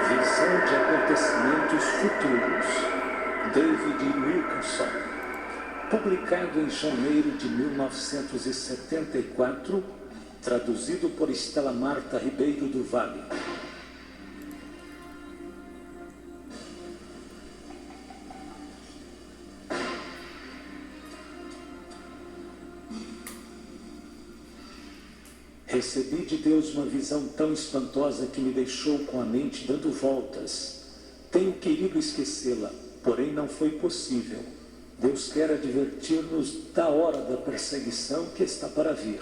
Visão de acontecimentos futuros. David Wilkinson. Publicado em janeiro de 1974, traduzido por Estela Marta Ribeiro do Vale. Recebi de Deus uma visão tão espantosa que me deixou com a mente dando voltas. Tenho querido esquecê-la, porém não foi possível. Deus quer advertir-nos da hora da perseguição que está para vir.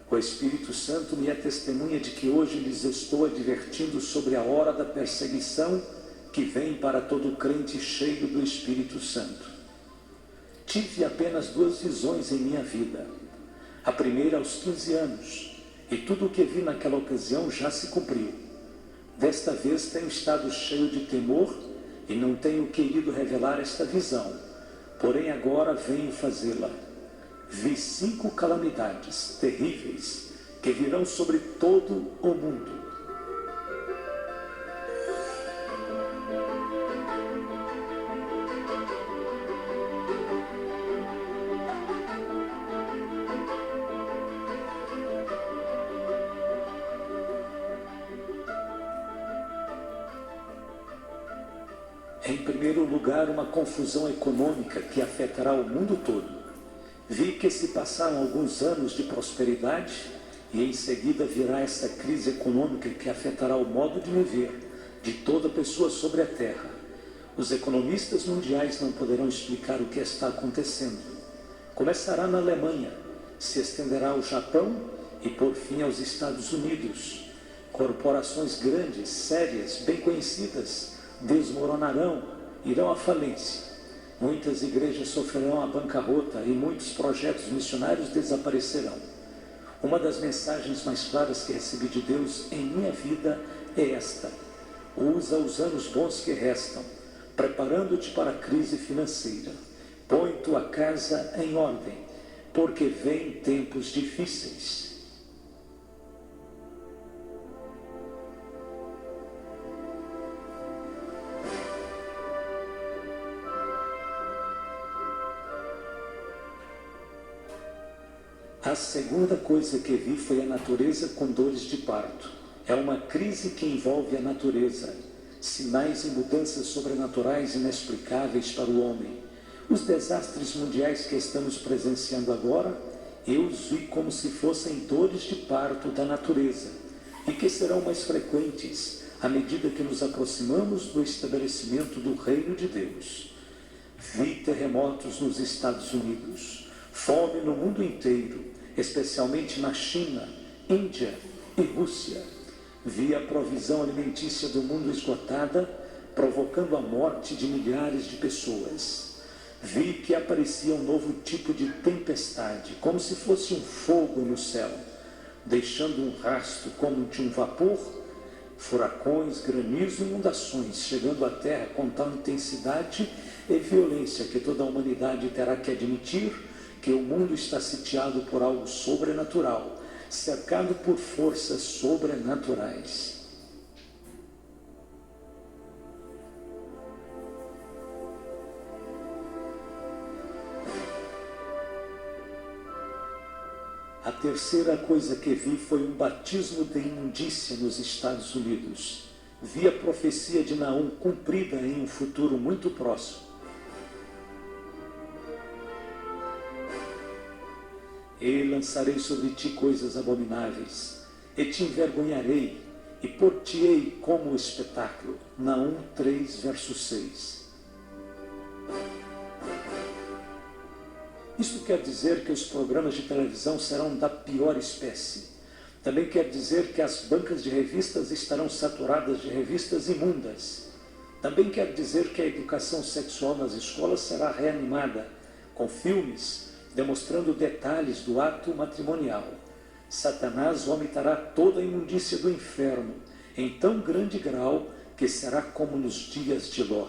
O Espírito Santo me é testemunha de que hoje lhes estou advertindo sobre a hora da perseguição que vem para todo crente cheio do Espírito Santo. Tive apenas 2 visões em minha vida. A primeira aos 15 anos. E tudo o que vi naquela ocasião já se cumpriu. Desta vez tenho estado cheio de temor e não tenho querido revelar esta visão. Porém agora venho fazê-la. Vi 5 calamidades terríveis que virão sobre todo o mundo. Em primeiro lugar, uma confusão econômica que afetará o mundo todo. Vi que se passaram alguns anos de prosperidade e em seguida virá essa crise econômica que afetará o modo de viver de toda pessoa sobre a terra. Os economistas mundiais não poderão explicar o que está acontecendo. Começará na Alemanha, se estenderá ao Japão e por fim aos Estados Unidos. Corporações grandes, sérias, bem conhecidas, desmoronarão, irão à falência. Muitas igrejas sofrerão a bancarrota e muitos projetos missionários desaparecerão. Uma das mensagens mais claras que recebi de Deus em minha vida é esta: usa os anos bons que restam, preparando-te para a crise financeira. Põe tua casa em ordem, porque vêm tempos difíceis. A segunda coisa que vi foi a natureza com dores de parto. É uma crise que envolve a natureza. Sinais e mudanças sobrenaturais inexplicáveis para o homem. Os desastres mundiais que estamos presenciando agora, eu os vi como se fossem dores de parto da natureza, e que serão mais frequentes à medida que nos aproximamos do estabelecimento do reino de Deus. Vi terremotos nos Estados Unidos, fome no mundo inteiro, especialmente na China, Índia e Rússia. Vi a provisão alimentícia do mundo esgotada, provocando a morte de milhares de pessoas. Vi que aparecia um novo tipo de tempestade, como se fosse um fogo no céu, deixando um rastro como de um vapor, furacões, granizo e inundações, chegando à terra com tal intensidade e violência que toda a humanidade terá que admitir que o mundo está sitiado por algo sobrenatural, cercado por forças sobrenaturais. A terceira coisa que vi foi um batismo de imundícia nos Estados Unidos. Vi a profecia de Naum cumprida em um futuro muito próximo. E lançarei sobre ti coisas abomináveis, e te envergonharei, e por-te-ei como espetáculo. Naum 3, verso 6. Isto quer dizer que os programas de televisão serão da pior espécie. Também quer dizer que as bancas de revistas estarão saturadas de revistas imundas. Também quer dizer que a educação sexual nas escolas será reanimada, com filmes demonstrando detalhes do ato matrimonial. Satanás vomitará toda a imundícia do inferno, em tão grande grau que será como nos dias de Ló.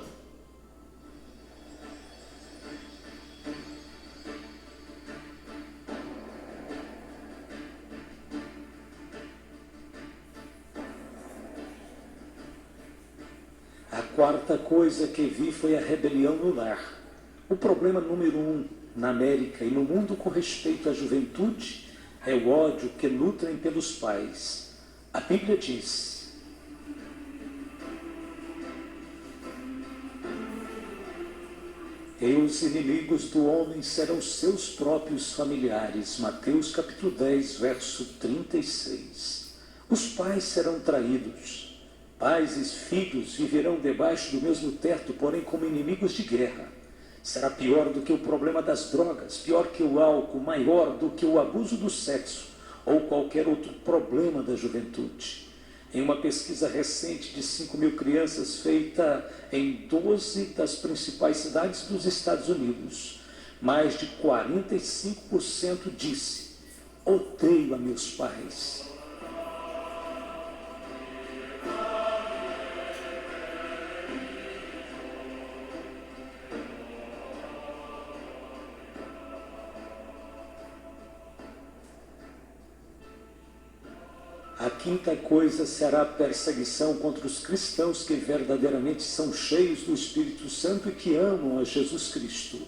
quarta coisa que vi foi a rebelião no lar. O problema número 1 na América e no mundo com respeito à juventude é o ódio que nutrem pelos pais. A Bíblia diz: e os inimigos do homem serão seus próprios familiares. Mateus capítulo 10, verso 36. Os pais serão traídos. Pais e filhos viverão debaixo do mesmo teto, porém como inimigos de guerra. Será pior do que o problema das drogas, pior que o álcool, maior do que o abuso do sexo ou qualquer outro problema da juventude. Em uma pesquisa recente de 5.000 crianças feita em 12 das principais cidades dos Estados Unidos, mais de 45% disse: odeio a meus pais. A quinta coisa será a perseguição contra os cristãos que verdadeiramente são cheios do Espírito Santo e que amam a Jesus Cristo.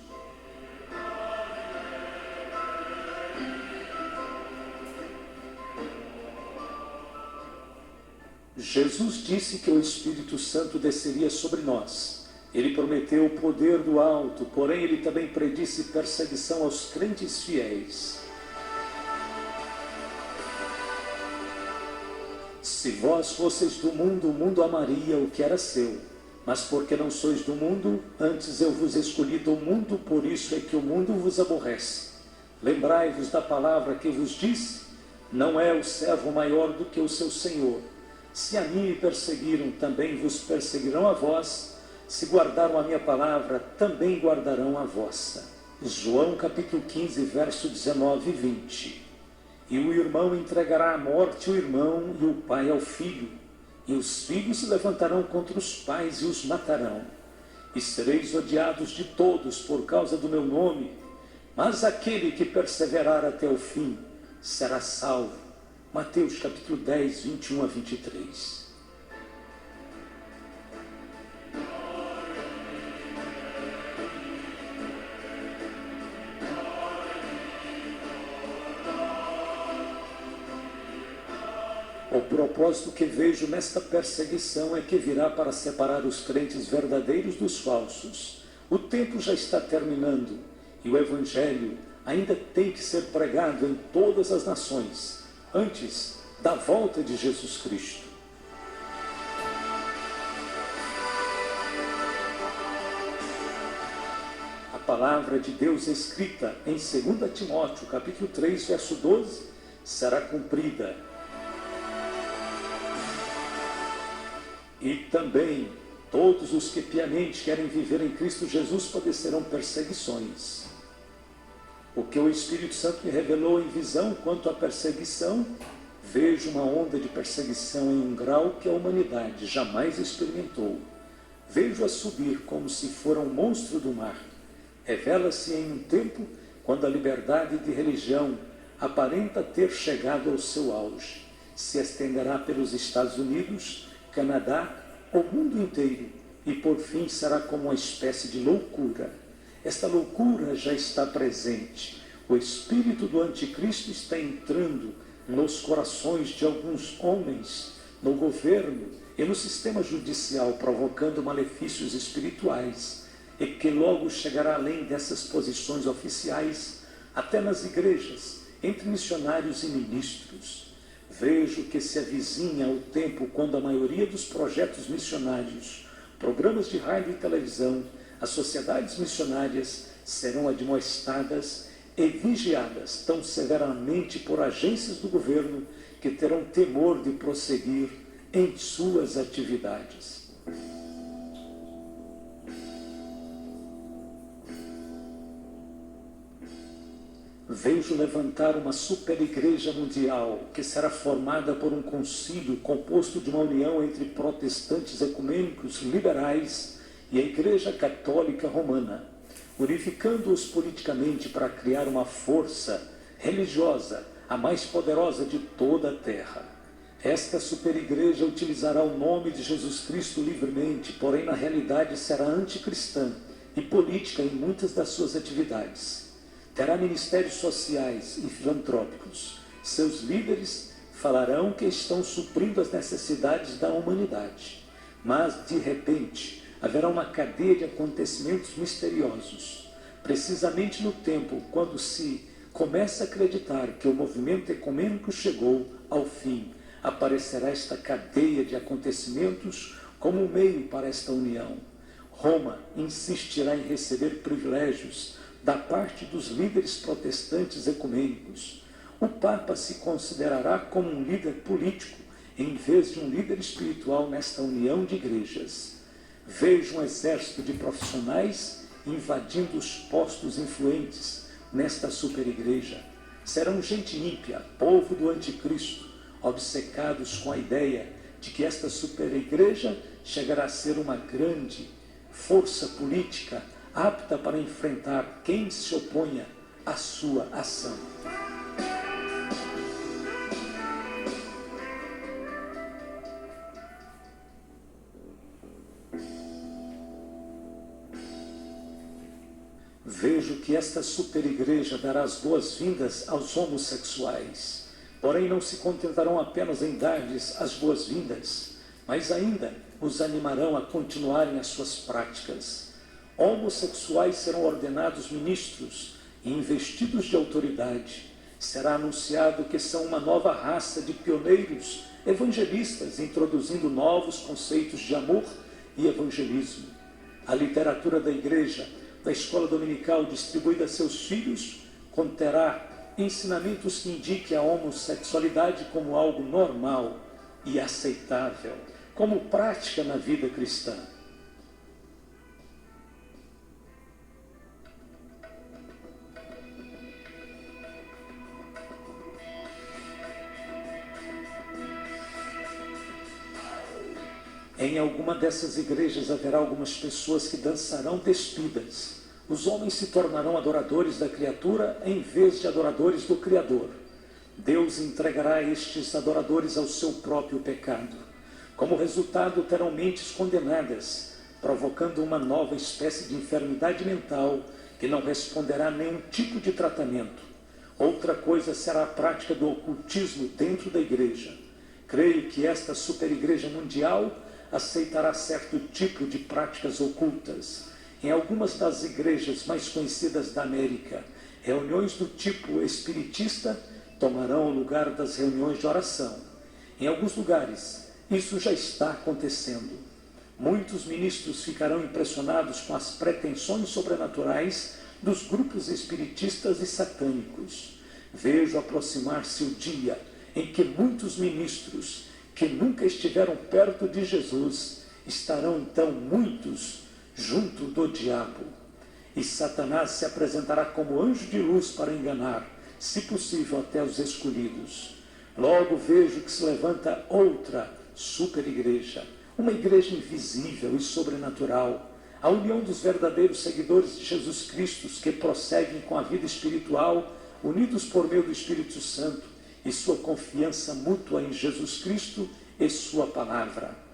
Jesus disse que o Espírito Santo desceria sobre nós. Ele prometeu o poder do alto, porém ele também predisse perseguição aos crentes fiéis. Se vós fosseis do mundo, o mundo amaria o que era seu. Mas porque não sois do mundo, antes eu vos escolhi do mundo, por isso é que o mundo vos aborrece. Lembrai-vos da palavra que vos disse: não é o servo maior do que o seu senhor. Se a mim me perseguiram, também vos perseguirão a vós. Se guardaram a minha palavra, também guardarão a vossa. João capítulo 15, verso 19 e 20. E o irmão entregará à morte o irmão, e o pai ao filho. E os filhos se levantarão contra os pais e os matarão. E sereis odiados de todos por causa do meu nome. Mas aquele que perseverar até o fim será salvo. Mateus capítulo 10, 21 a 23. O propósito que vejo nesta perseguição é que virá para separar os crentes verdadeiros dos falsos. O tempo já está terminando e o Evangelho ainda tem que ser pregado em todas as nações, antes da volta de Jesus Cristo. A palavra de Deus escrita em 2 Timóteo, capítulo 3, verso 12, será cumprida. E também todos os que piamente querem viver em Cristo Jesus padecerão perseguições. O que o Espírito Santo me revelou em visão quanto à perseguição, vejo uma onda de perseguição em um grau que a humanidade jamais experimentou. Vejo-a subir como se fora um monstro do mar. Revela-se em um tempo quando a liberdade de religião aparenta ter chegado ao seu auge. Se estenderá pelos Estados Unidos, Canadá, o mundo inteiro, e por fim será como uma espécie de loucura. Esta loucura já está presente. O espírito do anticristo está entrando nos corações de alguns homens, no governo e no sistema judicial, provocando malefícios espirituais, e que logo chegará além dessas posições oficiais, até nas igrejas, entre missionários e ministros. Vejo que se avizinha o tempo quando a maioria dos projetos missionários, programas de rádio e televisão, as sociedades missionárias serão admoestadas e vigiadas tão severamente por agências do governo que terão temor de prosseguir em suas atividades. Vejo levantar uma superigreja mundial que será formada por um concílio composto de uma união entre protestantes ecumênicos liberais e a Igreja Católica Romana, unificando-os politicamente para criar uma força religiosa, a mais poderosa de toda a terra. Esta superigreja utilizará o nome de Jesus Cristo livremente, porém na realidade será anticristã e política em muitas das suas atividades. Terá ministérios sociais e filantrópicos. Seus líderes falarão que estão suprindo as necessidades da humanidade. Mas, de repente, haverá uma cadeia de acontecimentos misteriosos. Precisamente no tempo quando se começa a acreditar que o movimento ecumênico chegou ao fim, aparecerá esta cadeia de acontecimentos como um meio para esta união. Roma insistirá em receber privilégios da parte dos líderes protestantes ecumênicos. O Papa se considerará como um líder político em vez de um líder espiritual nesta união de igrejas. Vejo um exército de profissionais invadindo os postos influentes nesta superigreja. Serão gente ímpia, povo do anticristo, obcecados com a ideia de que esta superigreja chegará a ser uma grande força política apta para enfrentar quem se oponha à sua ação. Vejo que esta superigreja dará as boas-vindas aos homossexuais. Porém, não se contentarão apenas em dar-lhes as boas-vindas, mas ainda os animarão a continuarem as suas práticas. Homossexuais serão ordenados ministros e investidos de autoridade. Será anunciado que são uma nova raça de pioneiros evangelistas, introduzindo novos conceitos de amor e evangelismo. A literatura da igreja, da escola dominical distribuída a seus filhos, conterá ensinamentos que indiquem a homossexualidade como algo normal e aceitável, como prática na vida cristã. Em alguma dessas igrejas haverá algumas pessoas que dançarão despidas. Os homens se tornarão adoradores da criatura em vez de adoradores do Criador. Deus entregará estes adoradores ao seu próprio pecado. Como resultado, terão mentes condenadas, provocando uma nova espécie de enfermidade mental que não responderá a nenhum tipo de tratamento. Outra coisa será a prática do ocultismo dentro da igreja. Creio que esta superigreja mundial aceitará certo tipo de práticas ocultas. Em algumas das igrejas mais conhecidas da América, reuniões do tipo espiritista tomarão o lugar das reuniões de oração. Em alguns lugares, isso já está acontecendo. Muitos ministros ficarão impressionados com as pretensões sobrenaturais dos grupos espiritistas e satânicos. Vejo aproximar-se o dia em que muitos ministros que nunca estiveram perto de Jesus estarão então muitos junto do diabo. E Satanás se apresentará como anjo de luz para enganar, se possível, até os escolhidos. Logo vejo que se levanta outra superigreja, uma igreja invisível e sobrenatural, a união dos verdadeiros seguidores de Jesus Cristo que prosseguem com a vida espiritual, unidos por meio do Espírito Santo e sua confiança mútua em Jesus Cristo e sua palavra.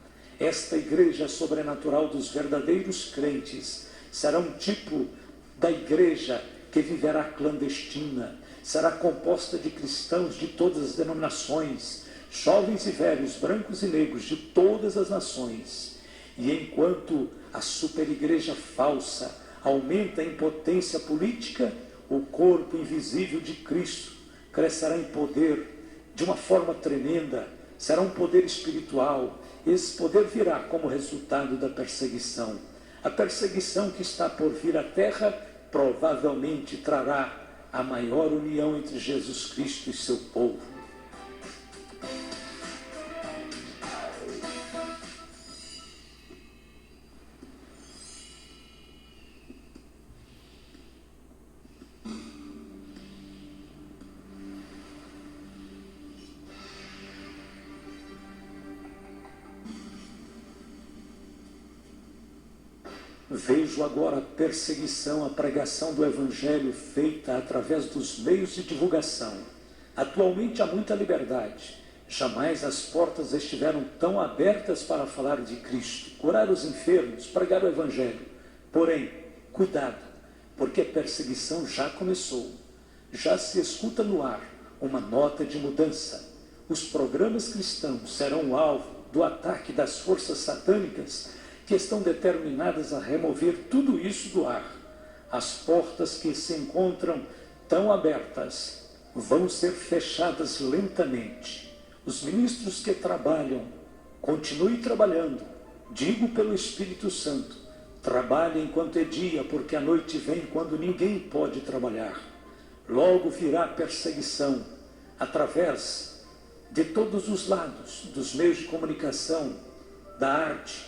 Esta igreja sobrenatural dos verdadeiros crentes será um tipo da igreja que viverá clandestina. Será composta de cristãos de todas as denominações, jovens e velhos, brancos e negros, de todas as nações. E enquanto a superigreja falsa aumenta em potência política, o corpo invisível de Cristo crescerá em poder de uma forma tremenda. Será um poder espiritual. Esse poder virá como resultado da perseguição. A perseguição que está por vir à terra provavelmente trará a maior união entre Jesus Cristo e seu povo. Vejo agora a perseguição, a pregação do Evangelho feita através dos meios de divulgação. Atualmente há muita liberdade. Jamais as portas estiveram tão abertas para falar de Cristo, curar os enfermos, pregar o Evangelho. Porém, cuidado, porque a perseguição já começou. Já se escuta no ar uma nota de mudança. Os programas cristãos serão o alvo do ataque das forças satânicas que estão determinadas a remover tudo isso do ar. As portas que se encontram tão abertas vão ser fechadas lentamente. Os ministros que trabalham, continue trabalhando, digo pelo Espírito Santo, trabalhe enquanto é dia, porque a noite vem quando ninguém pode trabalhar. Logo virá perseguição, através de todos os lados, dos meios de comunicação, da arte,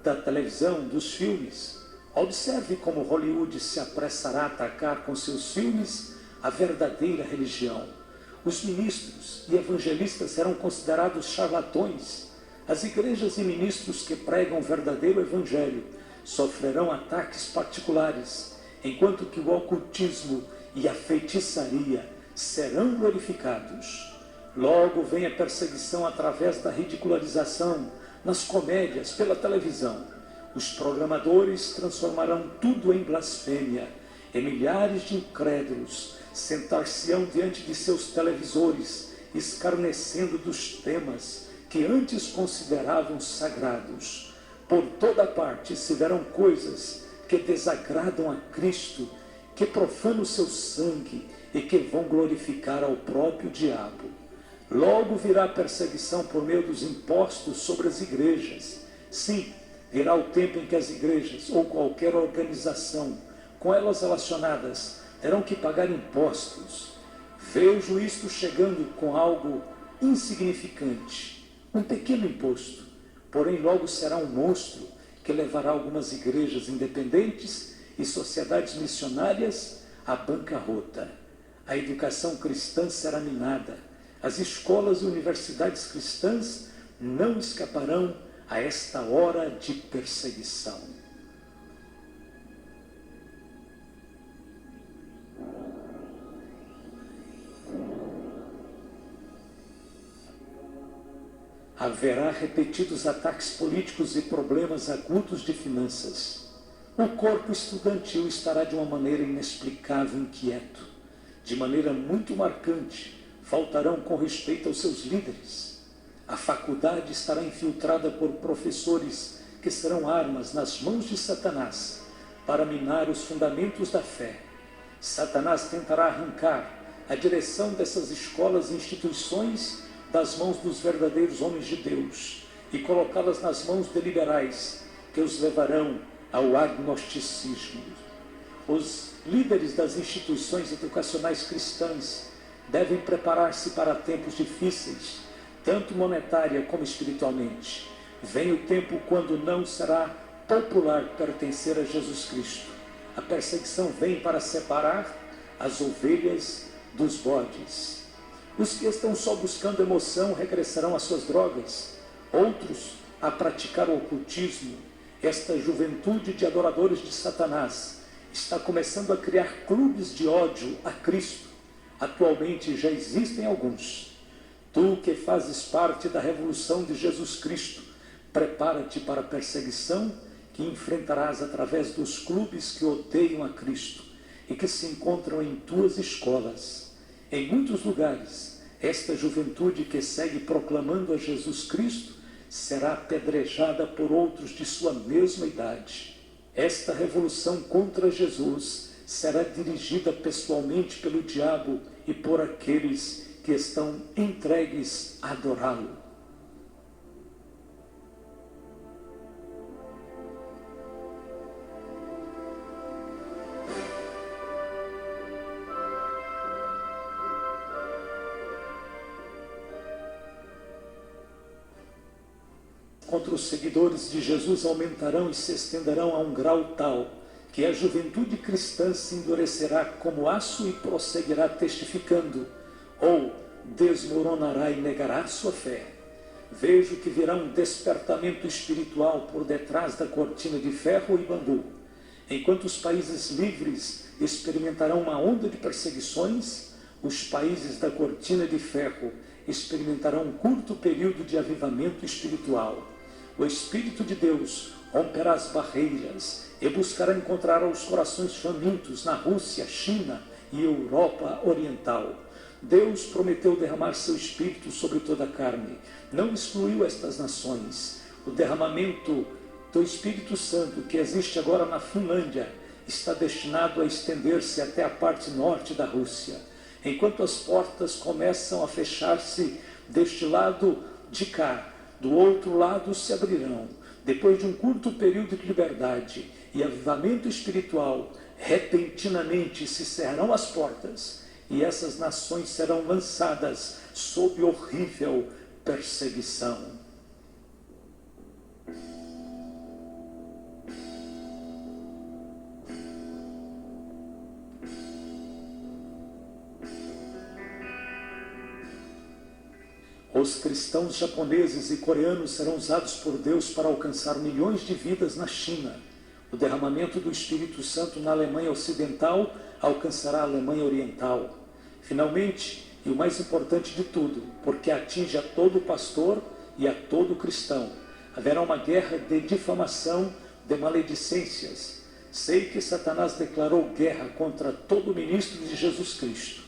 da televisão, dos filmes. Observe como Hollywood se apressará a atacar com seus filmes a verdadeira religião. Os ministros e evangelistas serão considerados charlatões. As igrejas e ministros que pregam o verdadeiro evangelho sofrerão ataques particulares, enquanto que o ocultismo e a feitiçaria serão glorificados. Logo vem a perseguição através da ridicularização, nas comédias, pela televisão. Os programadores transformarão tudo em blasfêmia, e milhares de incrédulos sentar-se-ão diante de seus televisores, escarnecendo dos temas que antes consideravam sagrados. Por toda parte se verão coisas que desagradam a Cristo, que profanam o seu sangue e que vão glorificar ao próprio diabo. Logo virá a perseguição por meio dos impostos sobre as igrejas. Sim, virá o tempo em que as igrejas ou qualquer organização com elas relacionadas terão que pagar impostos. Vejo isto chegando com algo insignificante, um pequeno imposto, porém logo será um monstro que levará algumas igrejas independentes e sociedades missionárias à bancarrota. A educação cristã será minada. As escolas e universidades cristãs não escaparão a esta hora de perseguição. Haverá repetidos ataques políticos e problemas agudos de finanças. O corpo estudantil estará de uma maneira inexplicável inquieto. De maneira muito marcante, faltarão com respeito aos seus líderes. A faculdade estará infiltrada por professores que serão armas nas mãos de Satanás para minar os fundamentos da fé. Satanás tentará arrancar a direção dessas escolas e instituições das mãos dos verdadeiros homens de Deus e colocá-las nas mãos de liberais que os levarão ao agnosticismo. Os líderes das instituições educacionais cristãs devem preparar-se para tempos difíceis, tanto monetária como espiritualmente. Vem o tempo quando não será popular pertencer a Jesus Cristo. A perseguição vem para separar as ovelhas dos bodes. Os que estão só buscando emoção regressarão às suas drogas, outros a praticar o ocultismo. Esta juventude de adoradores de Satanás está começando a criar clubes de ódio a Cristo. Atualmente já existem alguns. Tu que fazes parte da revolução de Jesus Cristo, prepara-te para a perseguição que enfrentarás através dos clubes que odeiam a Cristo e que se encontram em tuas escolas. Em muitos lugares, esta juventude que segue proclamando a Jesus Cristo será apedrejada por outros de sua mesma idade. Esta revolução contra Jesus será dirigida pessoalmente pelo diabo e por aqueles que estão entregues a adorá-lo. Contra os seguidores de Jesus aumentarão e se estenderão a um grau tal que a juventude cristã se endurecerá como aço e prosseguirá testificando, ou desmoronará e negará sua fé. Vejo que virá um despertamento espiritual por detrás da cortina de ferro e bambu. Enquanto os países livres experimentarão uma onda de perseguições, os países da cortina de ferro experimentarão um curto período de avivamento espiritual. O Espírito de Deus romperá as barreiras e buscará encontrar os corações famintos na Rússia, China e Europa Oriental. Deus prometeu derramar seu Espírito sobre toda a carne. Não excluiu estas nações. O derramamento do Espírito Santo que existe agora na Finlândia está destinado a estender-se até a parte norte da Rússia. Enquanto as portas começam a fechar-se deste lado de cá, do outro lado se abrirão. Depois de um curto período de liberdade e avivamento espiritual, repentinamente se cerrarão as portas e essas nações serão lançadas sob horrível perseguição. Os cristãos japoneses e coreanos serão usados por Deus para alcançar milhões de vidas na China. O derramamento do Espírito Santo na Alemanha Ocidental alcançará a Alemanha Oriental. Finalmente, e o mais importante de tudo, porque atinge a todo pastor e a todo cristão, haverá uma guerra de difamação, de maledicências. Sei que Satanás declarou guerra contra todo ministro de Jesus Cristo.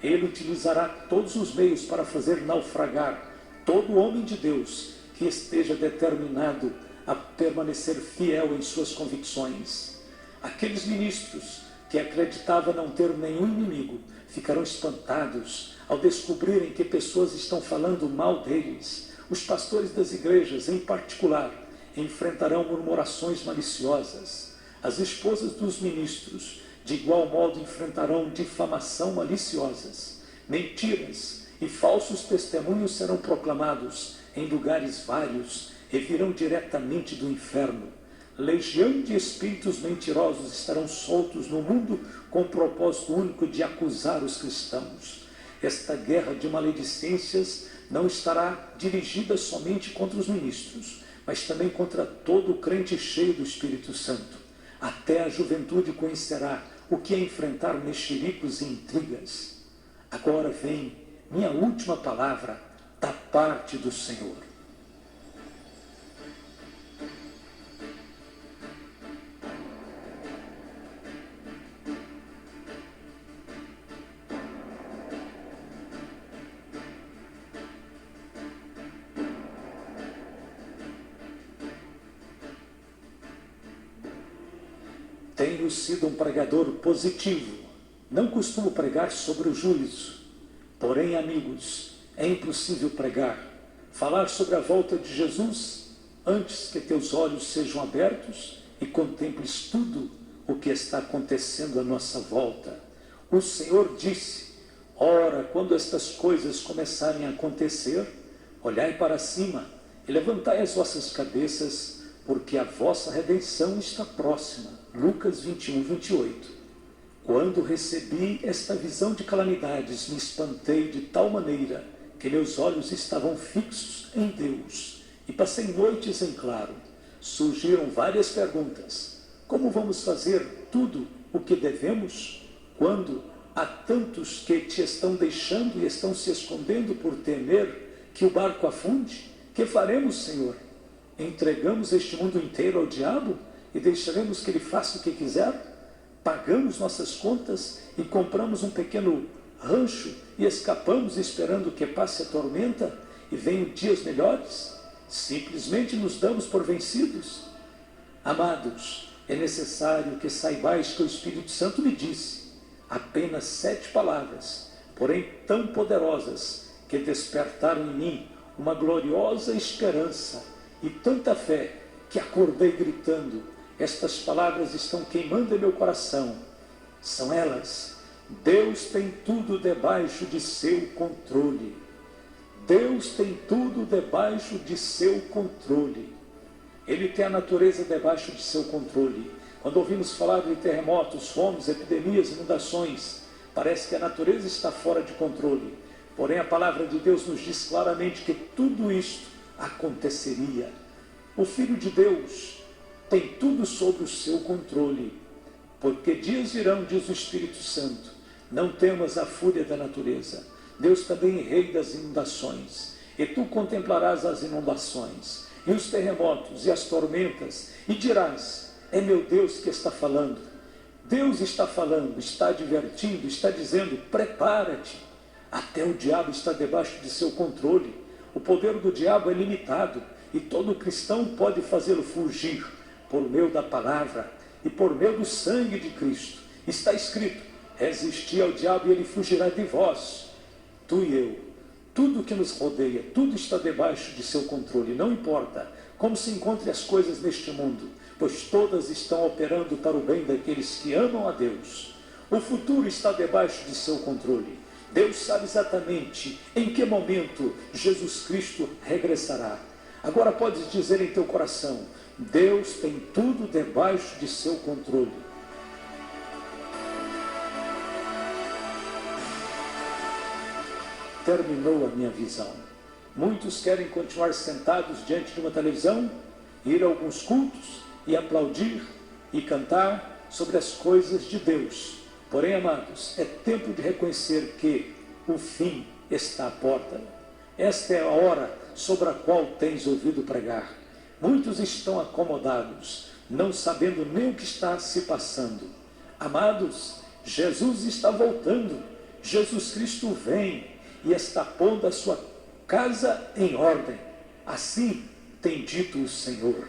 Ele utilizará todos os meios para fazer naufragar todo homem de Deus que esteja determinado a permanecer fiel em suas convicções. Aqueles ministros que acreditavam não ter nenhum inimigo ficarão espantados ao descobrirem que pessoas estão falando mal deles. Os pastores das igrejas, em particular, enfrentarão murmurações maliciosas. As esposas dos ministros, de igual modo, enfrentarão difamação maliciosas. Mentiras e falsos testemunhos serão proclamados em lugares vários e virão diretamente do inferno. Legião de espíritos mentirosos estarão soltos no mundo com o propósito único de acusar os cristãos. Esta guerra de maledicências não estará dirigida somente contra os ministros, mas também contra todo o crente cheio do Espírito Santo. Até a juventude conhecerá o que é enfrentar mexericos e intrigas. Agora vem minha última palavra da parte do Senhor. Tenho sido um pregador positivo. Não costumo pregar sobre o juízo. Porém, amigos, é impossível pregar, falar sobre a volta de Jesus antes que teus olhos sejam abertos e contemples tudo o que está acontecendo à nossa volta. O Senhor disse: ora, quando estas coisas começarem a acontecer, olhai para cima e levantai as vossas cabeças, porque a vossa redenção está próxima. Lucas 21, 28. Quando recebi esta visão de calamidades, me espantei de tal maneira que meus olhos estavam fixos em Deus e passei noites em claro. Surgiram várias perguntas. Como vamos fazer tudo o que devemos quando há tantos que te estão deixando e estão se escondendo por temer que o barco afunde? Que faremos, Senhor? Entregamos este mundo inteiro ao diabo e deixaremos que ele faça o que quiser? Pagamos nossas contas e compramos um pequeno rancho e escapamos esperando que passe a tormenta e venham dias melhores? Simplesmente nos damos por vencidos? Amados, é necessário que saibais que o Espírito Santo me disse apenas 7 palavras, porém tão poderosas que despertaram em mim uma gloriosa esperança e tanta fé que acordei gritando. Estas palavras estão queimando em meu coração. São elas: Deus tem tudo debaixo de seu controle. Deus tem tudo debaixo de seu controle. Ele tem a natureza debaixo de seu controle. Quando ouvimos falar de terremotos, fomes, epidemias, inundações, parece que a natureza está fora de controle. Porém, a palavra de Deus nos diz claramente que tudo isto aconteceria. O Filho de Deus tem tudo sob o seu controle, porque dias virão, diz o Espírito Santo, não temas a fúria da natureza, Deus também é rei das inundações. E tu contemplarás as inundações, e os terremotos, e as tormentas, e dirás, é meu Deus que está falando. Deus está falando, está advertindo, está dizendo, prepara-te. Até o diabo está debaixo de seu controle. O poder do diabo é limitado, e todo cristão pode fazê-lo fugir, por meio da palavra, e por meio do sangue de Cristo. Está escrito, resisti ao diabo e ele fugirá de vós. Tu e eu. Tudo que nos rodeia, tudo está debaixo de seu controle. Não importa como se encontrem as coisas neste mundo, pois todas estão operando para o bem daqueles que amam a Deus. O futuro está debaixo de seu controle. Deus sabe exatamente em que momento Jesus Cristo regressará. Agora podes dizer em teu coração, Deus tem tudo debaixo de seu controle. Terminou a minha visão. Muitos querem continuar sentados diante de uma televisão, ir a alguns cultos e aplaudir e cantar sobre as coisas de Deus. Porém, amados, é tempo de reconhecer que o fim está à porta. Esta é a hora sobre a qual tens ouvido pregar. Muitos estão acomodados, não sabendo nem o que está se passando. Amados, Jesus está voltando. Jesus Cristo vem e está pondo a sua casa em ordem. Assim tem dito o Senhor.